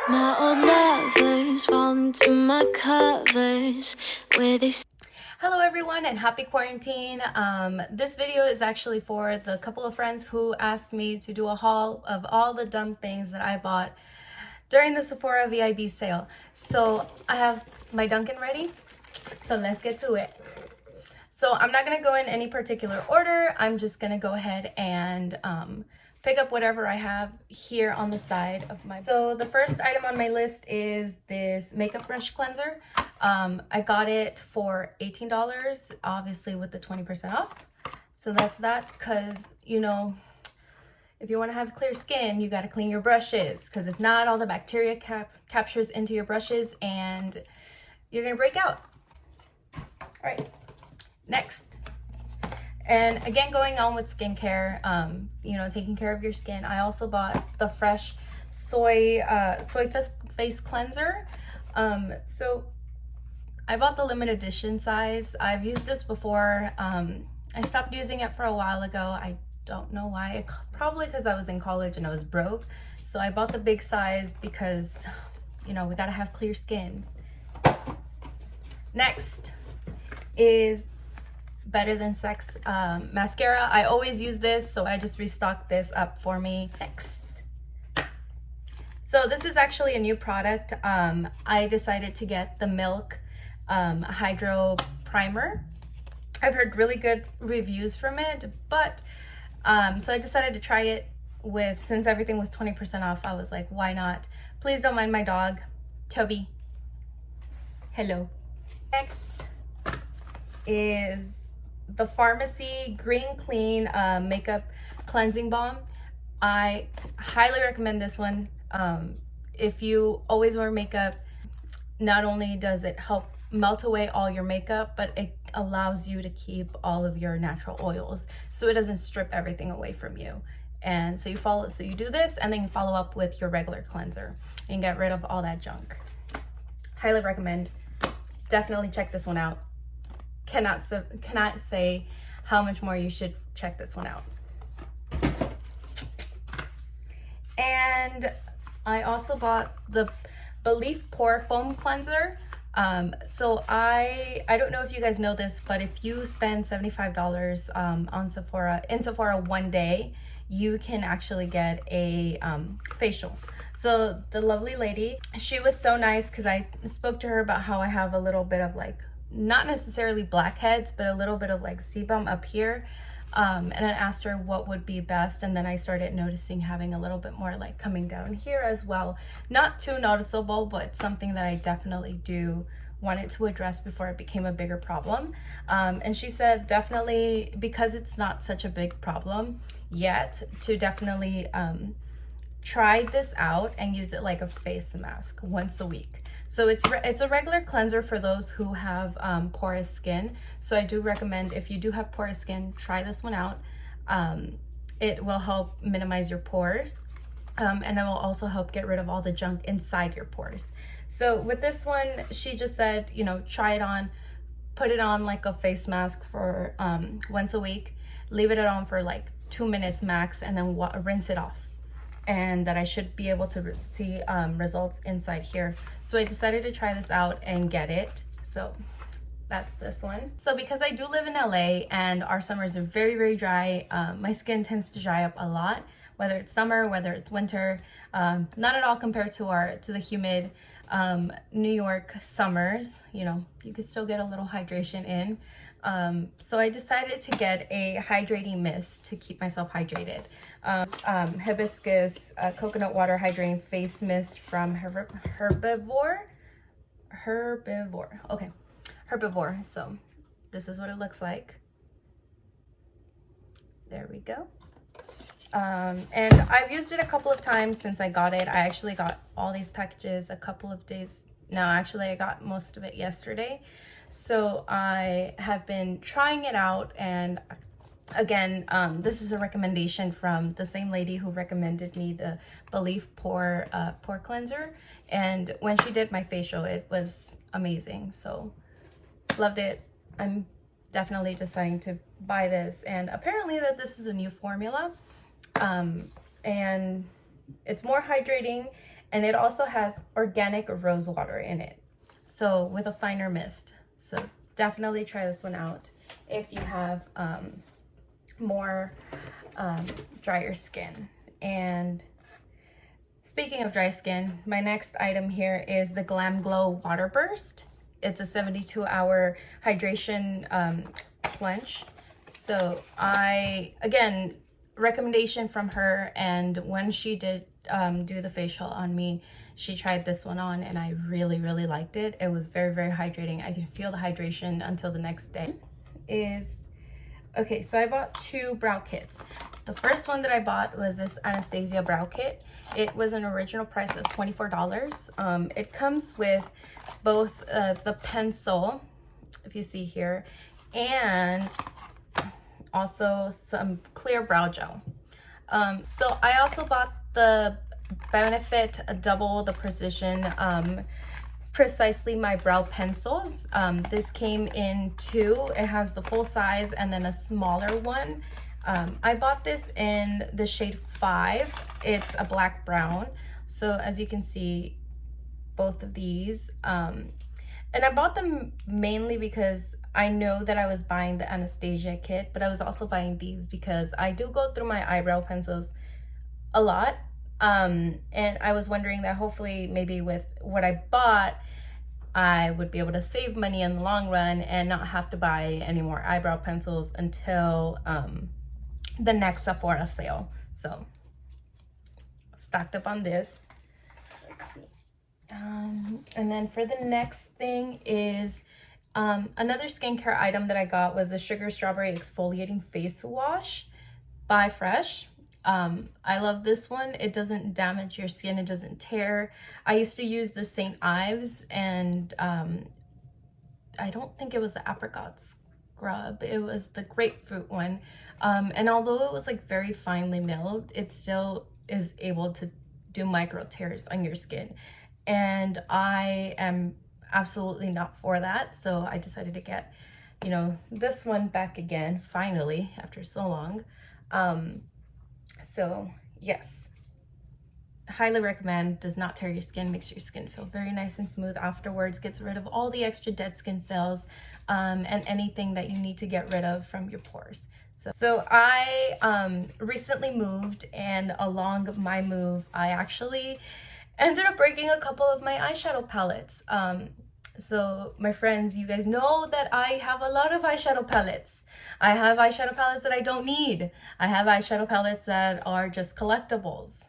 My old lovers fall into my covers where they. Hello everyone and happy quarantine. This video is actually for the couple of friends who asked me to do a haul of all the dumb things that I bought during the Sephora VIB sale. So I have my Dunkin' ready, so let's get to it. So I'm not gonna go in any particular order. I'm just gonna go ahead and pick up whatever I have here on the side of my. So the first item on my list is this makeup brush cleanser. I got it for $18, obviously with the 20% off. So that's that, because you know, if you want to have clear skin, you got to clean your brushes, because if not, all the bacteria captures into your brushes and you're gonna break out. All right, next. And again, going on with skincare, you know, taking care of your skin, I also bought the Fresh Soy Face Cleanser. So I bought the limited edition size. I've used this before. I stopped using it for a while ago. I don't know why. Probably because I was in college and I was broke. So I bought the big size because, you know, we gotta have clear skin. Next is Better Than Sex mascara. I always use this, so I just restocked this up for me. Next. So this is actually a new product. I decided to get the Milk Hydro Primer. I've heard really good reviews from it, but so I decided to try it with, since everything was 20% off, I was like, why not? Please don't mind my dog, Toby. Hello. Next is the Pharmacy Green Clean Makeup Cleansing Balm. I highly recommend this one. If you always wear makeup, not only does it help melt away all your makeup, but it allows you to keep all of your natural oils, so it doesn't strip everything away from you. And so you do this, and then you follow up with your regular cleanser and get rid of all that junk. Highly recommend. Definitely check this one out. Cannot say how much more you should check this one out. And I also bought the BEVERLY Pore Foam Cleanser. So I don't know if you guys know this, but if you spend $75 on Sephora one day, you can actually get a facial. So the lovely lady, she was so nice, because I spoke to her about how I have a little bit of like, not necessarily blackheads, but a little bit of like sebum up here. And I asked her what would be best, and then I started noticing having a little bit more like coming down here as well. Not too noticeable, but something that I definitely do wanted to address before it became a bigger problem. And she said definitely, because it's not such a big problem yet, to definitely try this out and use it like a face mask once a week. So it's a regular cleanser for those who have porous skin. So I do recommend, if you do have porous skin, try this one out. It will help minimize your pores, and it will also help get rid of all the junk inside your pores. So with this one, she just said, you know, try it on, put it on like a face mask for once a week, leave it on for like 2 minutes max, and then rinse it off. And that I should be able to see results inside here. So I decided to try this out and get it. So that's this one. So because I do live in LA and our summers are very, very dry, my skin tends to dry up a lot, whether it's summer, whether it's winter, not at all compared to the humid New York summers. You know, you could still get a little hydration in. So I decided to get a hydrating mist to keep myself hydrated. Hibiscus coconut water hydrating face mist from Herbivore. Okay, Herbivore. So this is what it looks like. There we go. And I've used it a couple of times since I got it. I actually got all these packages a couple of days. No, actually I got most of it yesterday. So I have been trying it out, and again, this is a recommendation from the same lady who recommended me the BEVERLY Pore Cleanser, and when she did my facial, it was amazing. So loved it. I'm definitely deciding to buy this, and apparently that this is a new formula, and it's more hydrating, and it also has organic rose water in it, so with a finer mist. So definitely try this one out if you have more drier skin. And speaking of dry skin, my next item here is the Glam Glow Water Burst. It's a 72-hour hydration cleanse. So again, recommendation from her, and when she did do the facial on me, she tried this one on and I really liked it. It was very hydrating. I could feel the hydration until the next day. Okay, so I bought 2 brow kits. The first one that I bought was this ANASTASIA brow kit. It was an original price of $24. It comes with both the pencil, if you see here, and also some clear brow gel. So I also bought the Benefit Double the Precision Precisely My Brow Pencils. This came in 2. It has the full size and then a smaller one. I bought this in the shade 5. It's a black brown. So as you can see, both of these. And I bought them mainly because I know that I was buying the Anastasia kit, but I was also buying these because I do go through my eyebrow pencils a lot. And I was wondering that hopefully maybe with what I bought, I would be able to save money in the long run and not have to buy any more eyebrow pencils until the next Sephora sale. So stocked up on this. Let's see. And then for the next thing is another skincare item that I got was the Sugar Strawberry Exfoliating Face Wash by Fresh. I love this one. It doesn't damage your skin. It doesn't tear. I used to use the St. Ives, and I don't think it was the apricot scrub. It was the grapefruit one. And although it was like very finely milled, it still is able to do micro tears on your skin. And I am absolutely not for that. So I decided to get, you know, this one back again, finally, after so long. So yes, highly recommend. Does not tear your skin, makes your skin feel very nice and smooth afterwards, gets rid of all the extra dead skin cells and anything that you need to get rid of from your pores. So I recently moved, and along my move I actually ended up breaking a couple of my eyeshadow palettes. So my friends, you guys know that I have a lot of eyeshadow palettes. I have eyeshadow palettes that I don't need. I have eyeshadow palettes that are just collectibles.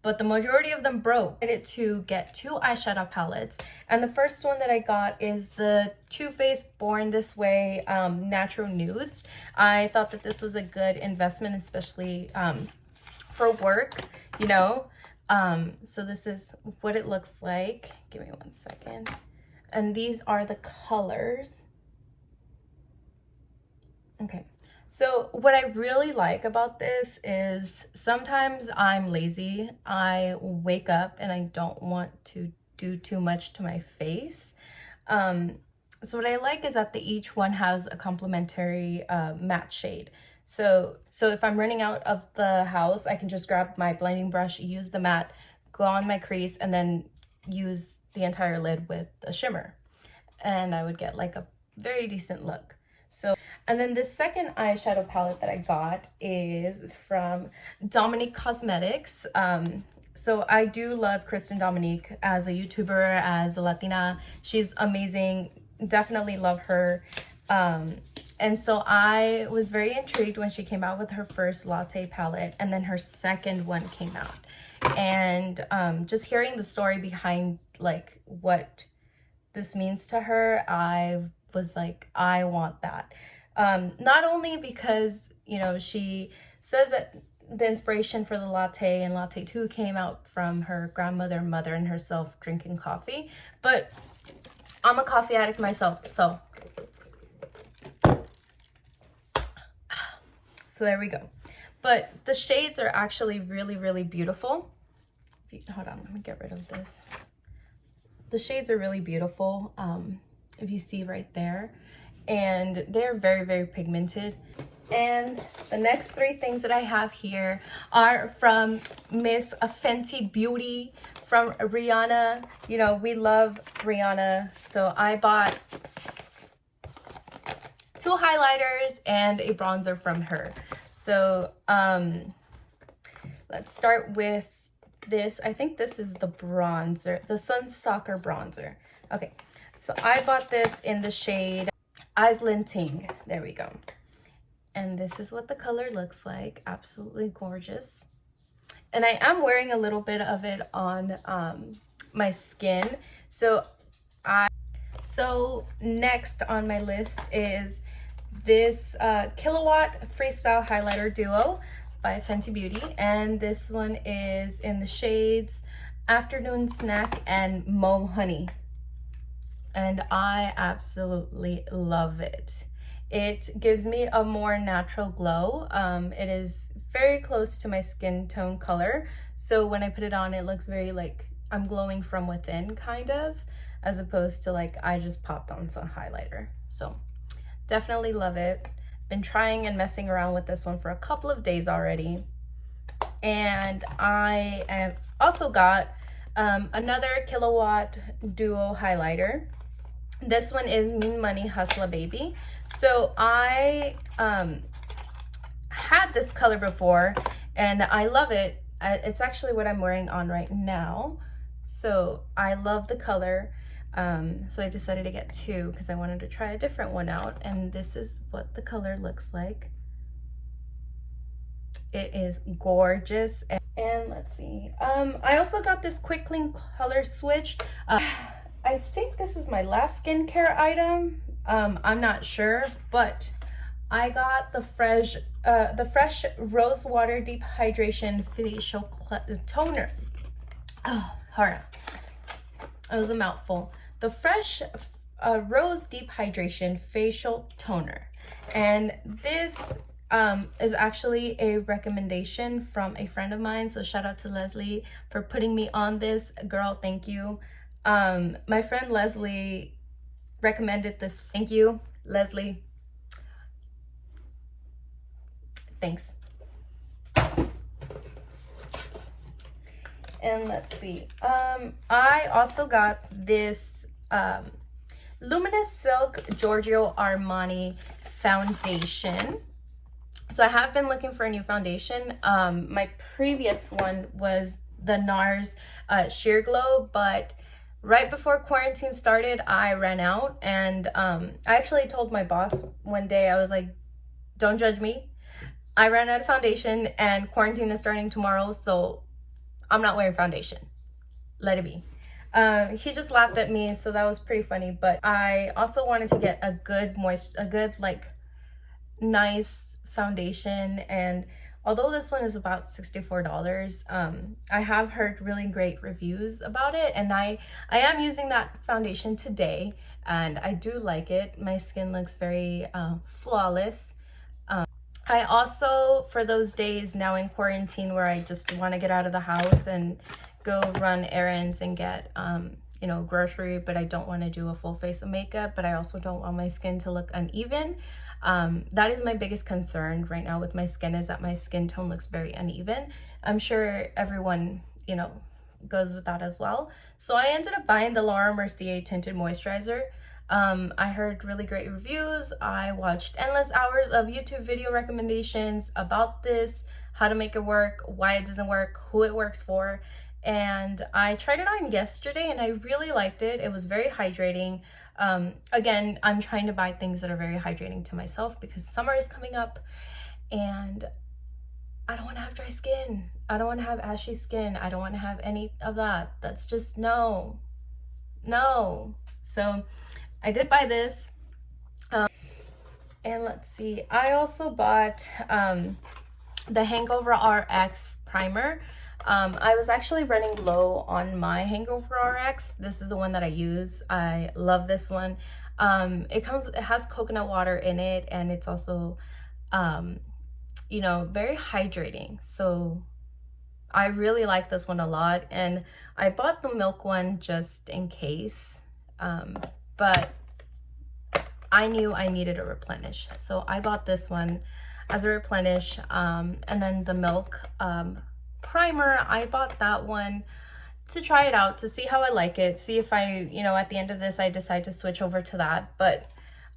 But the majority of them broke. I decided to get 2 eyeshadow palettes. And the first one that I got is the Too Faced Born This Way Natural Nudes. I thought that this was a good investment, especially for work, you know. So this is what it looks like. Give me one second. And these are the colors. Okay, so what I really like about this is sometimes I'm lazy. I wake up and I don't want to do too much to my face. So what I like is that each one has a complementary matte shade. So if I'm running out of the house, I can just grab my blending brush, use the matte, go on my crease, and then use the entire lid with a shimmer. And I would get like a very decent look. So, and then the second eyeshadow palette that I got is from Dominique Cosmetics. So I do love Kristen Dominique as a YouTuber, as a Latina. She's amazing. Definitely love her. And so I was very intrigued when she came out with her first latte palette, and then her second one came out. And just hearing the story behind like what this means to her, I was like, I want that. Not only because, you know, she says that the inspiration for the latte and latte 2 came out from her grandmother, mother, and herself drinking coffee, but I'm a coffee addict myself, so there we go. But the shades are actually really beautiful. Hold on, let me get rid of this. The shades are really beautiful, if you see right there, and they're very pigmented. And the next 3 things that I have here are from Miss Fenty Beauty from Rihanna. You know, we love Rihanna. So I bought 2 highlighters and a bronzer from her. So let's start with this. I think this is the bronzer, the Sunstalker bronzer. Okay, so I bought this in the shade Islin Ting. There we go. And this is what the color looks like. Absolutely gorgeous. And I am wearing a little bit of it on my skin. So next on my list is this Kilowatt Freestyle Highlighter Duo by Fenty Beauty. And this one is in the shades Afternoon Snack and Mo Honey. And I absolutely love it. It gives me a more natural glow. It is very close to my skin tone color. So when I put it on, it looks very like I'm glowing from within, kind of, as opposed to like I just popped on some highlighter. So definitely love it. Been trying and messing around with this one for a couple of days already. And I have also got another Kilowatt Duo highlighter. This one is Mean Money Hustla Baby. So I had this color before and I love it. It's actually what I'm wearing on right now. So I love the color. So I decided to get 2 because I wanted to try a different one out. And this is what the color looks like. It is gorgeous. And let's see. I also got this Quick Clean color switch. I think this is my last skincare item. I'm not sure, but I got the fresh Rose Water Deep Hydration Facial Toner. Oh, hold on. It was a mouthful. The fresh Rose Deep Hydration Facial Toner. And this is actually a recommendation from a friend of mine. So shout out to Leslie for putting me on this. Girl, thank you. My friend Leslie recommended this. Thank you, Leslie. Thanks. And let's see. I also got this Luminous Silk Giorgio Armani foundation. So I have been looking for a new foundation. My previous one was the NARS Sheer Glow, but right before quarantine started, I ran out. And I actually told my boss one day, I was like, don't judge me. I ran out of foundation and quarantine is starting tomorrow, so I'm not wearing foundation. Let it be. He just laughed at me, so that was pretty funny. But I also wanted to get a good like nice foundation. And although this one is about $64, I have heard really great reviews about it, and I am using that foundation today, and I do like it. My skin looks very flawless. I also, for those days now in quarantine where I just want to get out of the house and go run errands and get you know, grocery, but I don't want to do a full face of makeup, but I also don't want my skin to look uneven. That is my biggest concern right now with my skin, is that my skin tone looks very uneven. I'm sure everyone, you know, goes with that as well. So I ended up buying the Laura Mercier Tinted Moisturizer. I heard really great reviews. I watched endless hours of YouTube video recommendations about this, how to make it work, why it doesn't work, who it works for. And I tried it on yesterday and I really liked it. It was very hydrating. Again, I'm trying to buy things that are very hydrating to myself because summer is coming up and I don't want to have dry skin. I don't want to have ashy skin. I don't want to have any of that. That's just no. So I did buy this. And let's see, I also bought the Hangover RX primer. I was actually running low on my Hangover RX. This is the one that I use. I love this one. It has coconut water in it, and it's also you know, very hydrating. So I really like this one a lot, and I bought the milk one just in case, but I knew I needed a replenish, so I bought this one as a replenish. And then the milk primer, I bought that one to try it out, to see how I like it, see if I, you know, at the end of this I decide to switch over to that. But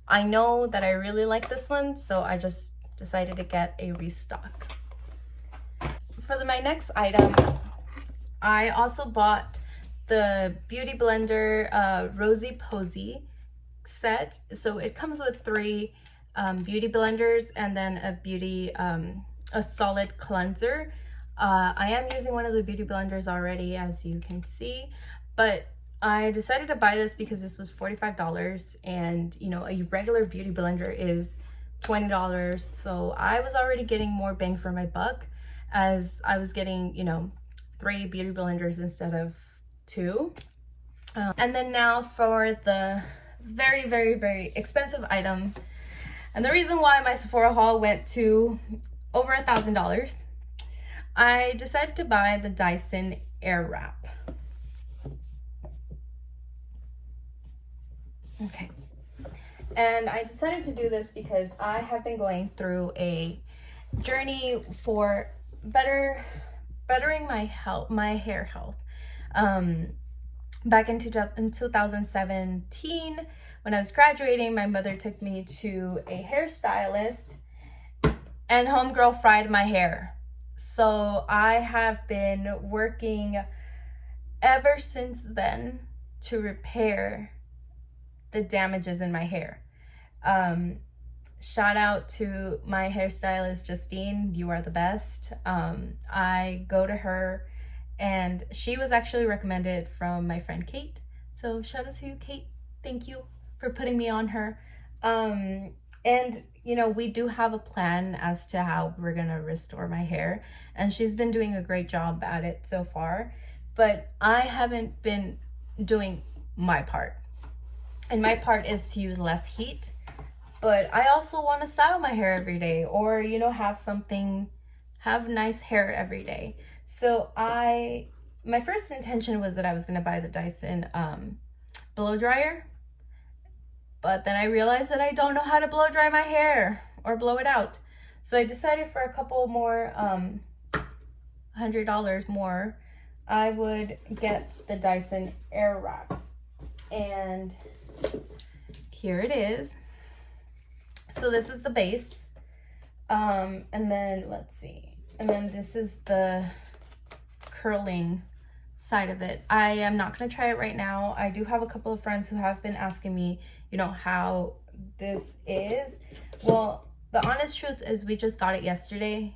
I know that I really like this one, so I just decided to get a restock. For my next item, I also bought the Beauty Blender Rosy Posy set. So it comes with 3 beauty blenders and then a solid cleanser. I am using one of the beauty blenders already, as you can see, but I decided to buy this because this was $45, and you know, a regular beauty blender is $20. So I was already getting more bang for my buck, as I was getting, you know, 3 beauty blenders instead of 2. And then now for the very, very, very expensive item, and the reason why my Sephora haul went to over $1,000, I decided to buy the Dyson Airwrap. Okay, and I decided to do this because I have been going through a journey for bettering my health, my hair health. Back in 2017, when I was graduating, my mother took me to a hairstylist, and homegirl fried my hair. So I have been working ever since then to repair the damages in my hair. Shout out to my hairstylist, Justine. You are the best. I go to her, and she was actually recommended from my friend Kate. So shout out to you, Kate. Thank you for putting me on her. And you know, we do have a plan as to how we're gonna restore my hair, and she's been doing a great job at it so far, but I haven't been doing my part. And my part is to use less heat, but I also want to style my hair every day, or, you know, have nice hair every day. So my first intention was that I was going to buy the Dyson blow dryer, but then I realized that I don't know how to blow dry my hair or blow it out. So I decided for a couple more, $100 more, I would get the Dyson Airwrap. And here it is. So this is the base. And then let's see. And then this is the curling side of it. I am not going to try it right now. I do have a couple of friends who have been asking me, you know, how this is. Well, the honest truth is we just got it yesterday.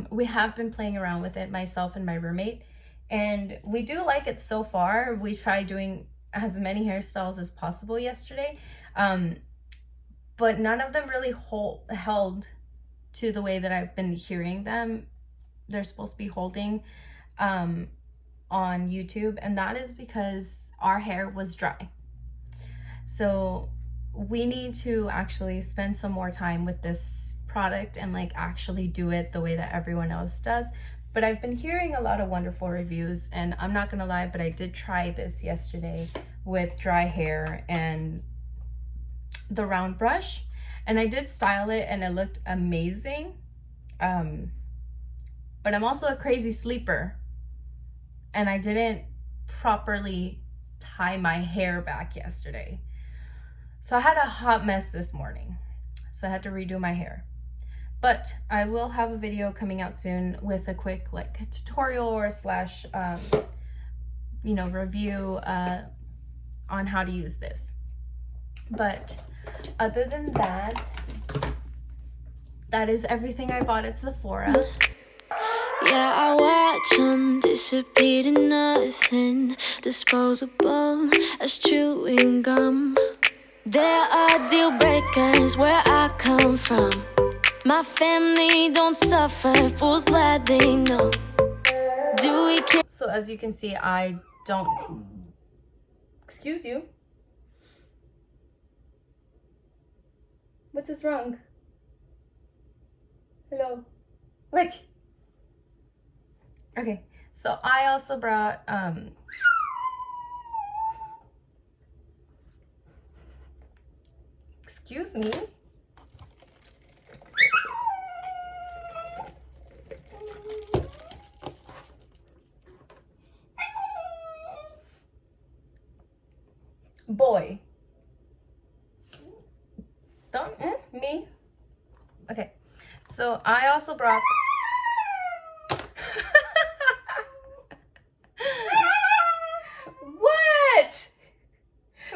We have been playing around with it, myself and my roommate, and we do like it so far. We tried doing as many hairstyles as possible yesterday, but none of them really held to the way that I've been hearing them. They're supposed to be holding on YouTube, and that is because our hair was dry. So we need to actually spend some more time with this product and like actually do it the way that everyone else does. But I've been hearing a lot of wonderful reviews, and I'm not gonna lie, but I did try this yesterday with dry hair and the round brush, and I did style it and it looked amazing. But I'm also a crazy sleeper, and I didn't properly tie my hair back yesterday. So I had a hot mess this morning, so I had to redo my hair. But I will have a video coming out soon with a quick like tutorial or slash you know, review on how to use this. But other than that, that is everything I bought at Sephora. Yeah, I watch them disappear to nothing, disposable as chewing gum. There are deal breakers where I come from. My family don't suffer, fools glad they know. Do we care? So as you can see, I don't... Excuse you? What is wrong? Hello? What? Okay, so I also brought excuse me. Boy. Don't, me. Okay. So I also brought... What?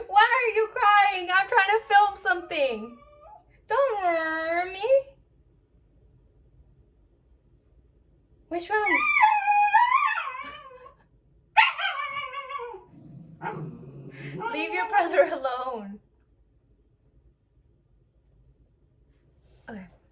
Why are you crying? I'm trying to film something. Don't worry me. Which one?